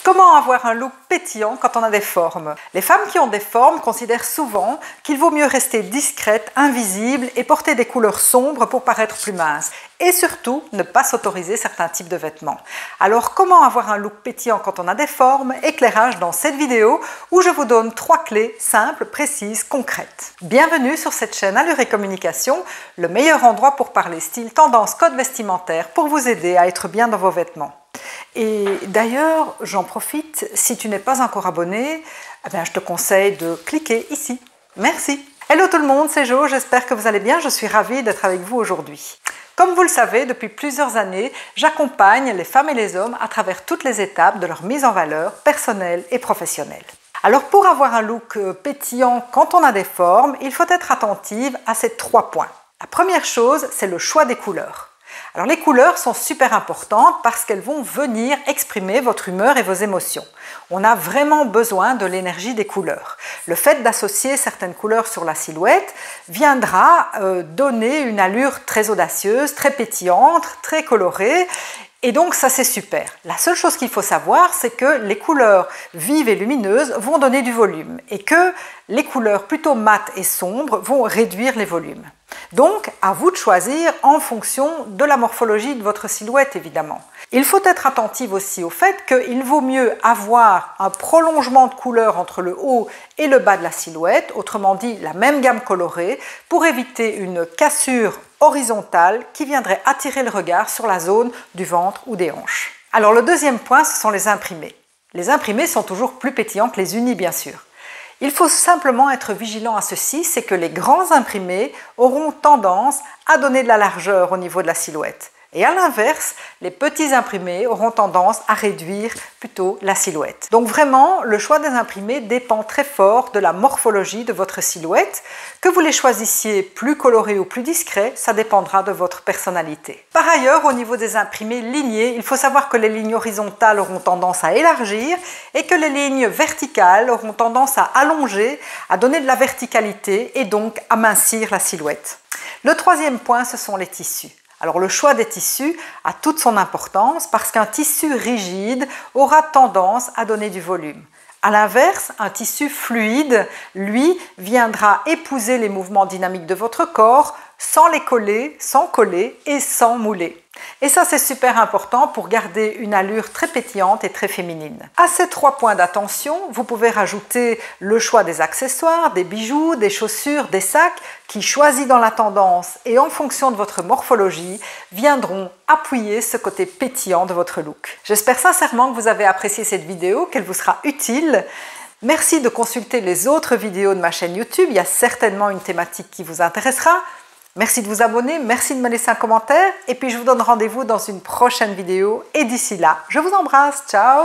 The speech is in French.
Comment avoir un look pétillant quand on a des formes? Les femmes qui ont des formes considèrent souvent qu'il vaut mieux rester discrète, invisible et porter des couleurs sombres pour paraître plus mince. Et surtout, ne pas s'autoriser certains types de vêtements. Alors, comment avoir un look pétillant quand on a des formes? Éclairage dans cette vidéo où je vous donne 3 clés simples, précises, concrètes. Bienvenue sur cette chaîne Allure et Communication, le meilleur endroit pour parler style, tendance, code vestimentaire pour vous aider à être bien dans vos vêtements. Et d'ailleurs, j'en profite, si tu n'es pas encore abonné, je te conseille de cliquer ici. Merci. Hello tout le monde, c'est Jo, j'espère que vous allez bien, je suis ravie d'être avec vous aujourd'hui. Comme vous le savez, depuis plusieurs années, j'accompagne les femmes et les hommes à travers toutes les étapes de leur mise en valeur personnelle et professionnelle. Alors pour avoir un look pétillant quand on a des formes, il faut être attentive à ces 3 points. La première chose, c'est le choix des couleurs. Alors les couleurs sont super importantes parce qu'elles vont venir exprimer votre humeur et vos émotions. On a vraiment besoin de l'énergie des couleurs. Le fait d'associer certaines couleurs sur la silhouette viendra donner une allure très audacieuse, très pétillante, très colorée. Et donc ça c'est super. La seule chose qu'il faut savoir, c'est que les couleurs vives et lumineuses vont donner du volume et que les couleurs plutôt mates et sombres vont réduire les volumes. Donc, à vous de choisir en fonction de la morphologie de votre silhouette, évidemment. Il faut être attentif aussi au fait qu'il vaut mieux avoir un prolongement de couleurs entre le haut et le bas de la silhouette, autrement dit la même gamme colorée, pour éviter une cassure horizontale qui viendrait attirer le regard sur la zone du ventre ou des hanches. Alors le deuxième point, ce sont les imprimés. Les imprimés sont toujours plus pétillants que les unis, bien sûr. Il faut simplement être vigilant à ceci, c'est que les grands imprimés auront tendance à donner de la largeur au niveau de la silhouette. Et à l'inverse, les petits imprimés auront tendance à réduire plutôt la silhouette. Donc vraiment, le choix des imprimés dépend très fort de la morphologie de votre silhouette. Que vous les choisissiez plus colorés ou plus discrets, ça dépendra de votre personnalité. Par ailleurs, au niveau des imprimés lignés, il faut savoir que les lignes horizontales auront tendance à élargir et que les lignes verticales auront tendance à allonger, à donner de la verticalité et donc amincir la silhouette. Le troisième point, ce sont les tissus. Alors le choix des tissus a toute son importance parce qu'un tissu rigide aura tendance à donner du volume. A l'inverse, un tissu fluide, lui, viendra épouser les mouvements dynamiques de votre corps sans les coller, sans coller et sans mouler. Et ça, c'est super important pour garder une allure très pétillante et très féminine. À ces 3 points d'attention, vous pouvez rajouter le choix des accessoires, des bijoux, des chaussures, des sacs qui, choisis dans la tendance et en fonction de votre morphologie, viendront appuyer ce côté pétillant de votre look. J'espère sincèrement que vous avez apprécié cette vidéo, qu'elle vous sera utile. Merci de consulter les autres vidéos de ma chaîne YouTube, il y a certainement une thématique qui vous intéressera. Merci de vous abonner, merci de me laisser un commentaire et puis je vous donne rendez-vous dans une prochaine vidéo et d'ici là, je vous embrasse, ciao!